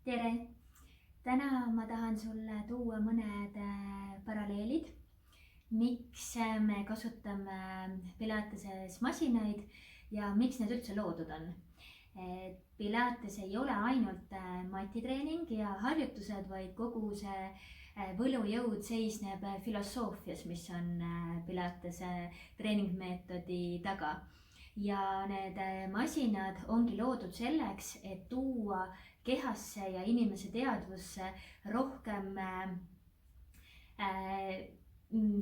tere! Täna ma tahan sulle tuua mõned paralleelid, miks me kasutame Pilateses masinaid ja miks need üldse loodud on. Pilates ei ole ainult matitreening ja harjutused, vaid kogu see võlujõud seisneb filosoofias, mis on Pilatese treeningmeetodi taga. Ja need masinad ongi loodud selleks, et tuua kehasse ja inimese teadvusse rohkem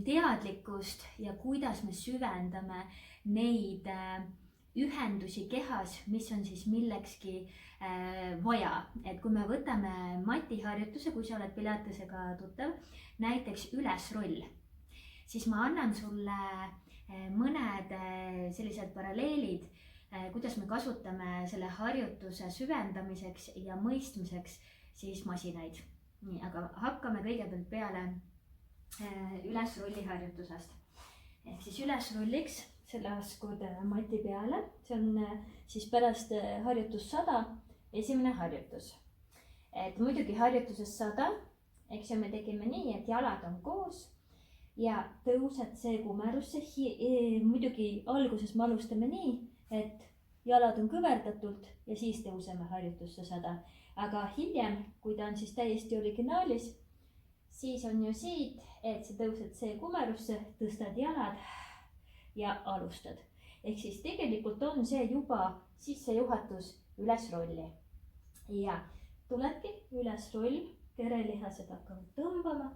teadlikkust ja kuidas me süvendame neid ühendusi kehas, mis on siis millekski vaja. Et kui me võtame matiharjutuse, kui sa oled Pilatesega tuttav, näiteks ülesroll, siis ma annan sulle mõned sellised paralleelid, kuidas me kasutame selle harjutuse süvendamiseks ja mõistmiseks siis masinaid. Nii, aga hakkame kõigepealt peale ülesrolli harjutusest. Ehk siis ülesrolliks sa laskud mati peale, see on siis pärast harjutus 100 esimene harjutus. Et muidugi harjutuses 100, eks ju me tegime nii, et jalad on koos ja tõused see kumerusse. Muidugi alguses me alustame nii, et jalad on kõverdatult ja siis tõuseme harjutusse 100. Aga hiljem, kui ta on siis täiesti originaalis, siis on ju siit, et sa tõused see kumerusse, tõstad jalad ja alustad. Ehk siis tegelikult on see juba sissejuhatus ülesrolli. Ja tulebki ülesroll, kerelihased hakkavad tõmbama,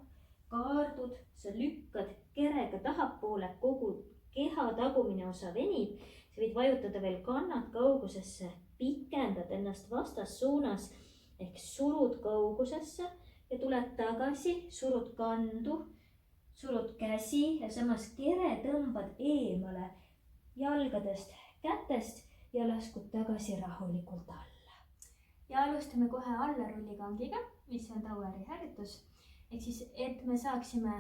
kaardud, sa lükkad kerega tahapoole, kogu keha tagumine osa venib. Sa võid vajutada veel kannad kaugusesse, pikendad ennast vastassuunas ehk surud kaugusesse ja tuled tagasi, surud kandu, surud käsi ja samas kere tõmbad eemale jalgadest, kätest ja laskud tagasi rahulikult alla. Ja alustame kohe allarullikangiga, mis on taueri harjutus. Ehk siis, et me saaksime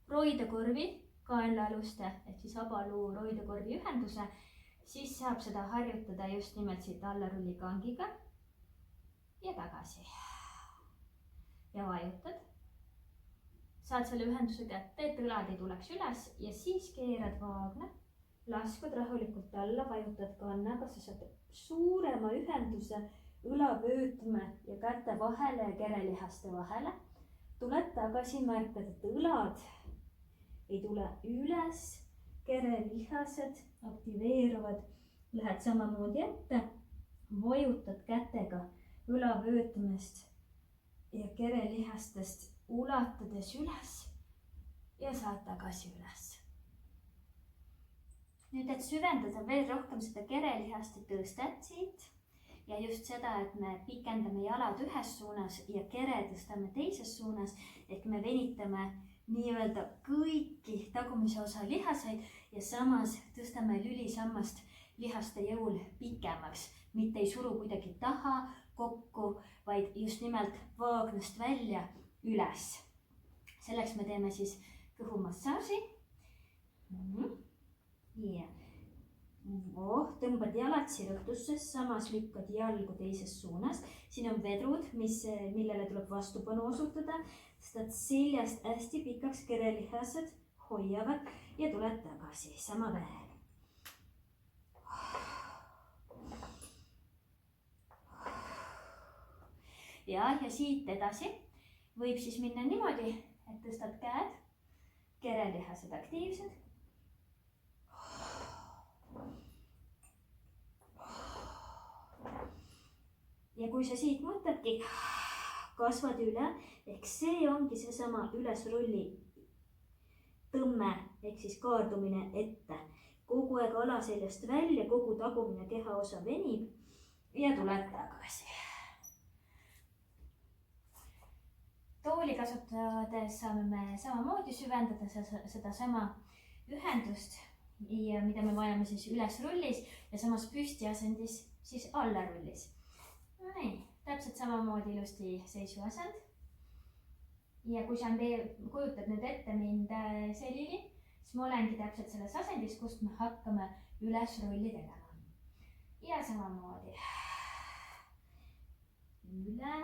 roidekorvi, kaenlaaluste ehk siis abaluu roidekorvi ühenduse, siis saab seda harjutada just nimelt siit allarullikangiga ja tagasi. Ja vajutad. Saad selle ühenduse kätte, et õlad ei tuleks üles ja siis keerad vaagna, laskud rahulikult alla, vajutad kannaga, sa saad suurema ühenduse õlavöötme ja käte vahele ja kerelihaste vahele. Tuled tagasi, märkad, et õlad ei tule üles, kerelihased aktiveeruvad, lähed samamoodi ette, vajutad kätega õlavöötmest ja kerelihastest ulatades üles ja saad tagasi üles. Nüüd, et süvendada veel rohkem seda kerelihaste tõstet siit ja just seda, et me pikendame jalad ühes suunas ja kere tõstame teises suunas, ehk me venitame nii-öelda kõiki tagumise osa lihaseid ja samas tõstame lülisammast lihaste jõul pikemaks, mitte ei suru kuidagi taha, kokku, vaid just nimelt vaagnast välja üles. Selleks me teeme siis kõhumassaaži. Tõmbad jalad sirutusse, samas lükkad jalgu teises suunas. Siin on vedrud, millele tuleb vastupanu osutada. Tõstad seljast hästi pikaks, kerelihased hoiavad ja tuled tagasi sama veel. Ja siit edasi võib siis minna niimoodi, et tõstad käed, kerelihased aktiivsed. Ja kui sa siit mõtledki, kasvad üle, ehk see ongi seesama ülesrolli tõmme, ehk siis kaardumine ette. Kogu aeg alaseljast välja, kogu tagumine kehaosa venib ja tuleb tagasi. Tooli kasutades saame me samamoodi süvendada seda sama ühendust, mida me vajame siis ülesrollis ja samas püstiasendis siis allarullis. Täpselt samamoodi ilusti seisuasend. Ja kui sa kujutad nüüd ette mind selili, siis ma olengi täpselt selles asendis, kust me hakkame ülesrolli tegema. Ja samamoodi üle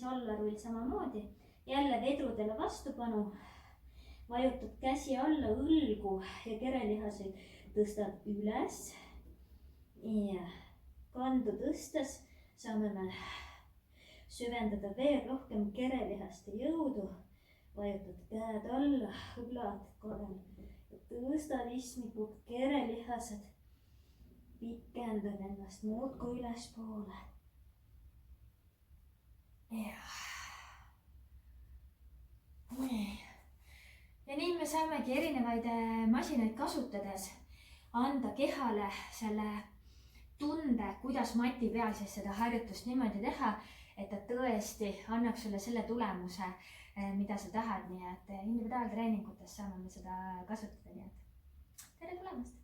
siis allarull samamoodi. Jälle vedrudele vastupanu. Vajutad käsi alla, õlgu ja kerelihaseid tõstad üles. Ja kandu tõstes saame me süvendada veel rohkem kerelihaste jõudu. Vajutad käed alla, õlad korral. Tõstad istmikut, kerelihased. Pikendad ennast muudkui ülespoole. Ja nii me saamegi erinevaid masinaid kasutades anda kehale selle tunde, kuidas mati peal siis seda harjutust niimoodi teha, et ta tõesti annaks sulle selle tulemuse, mida sa tahad. Nii et individuaaltreeningutes saame me seda kasutada. Nii et tere tulemast!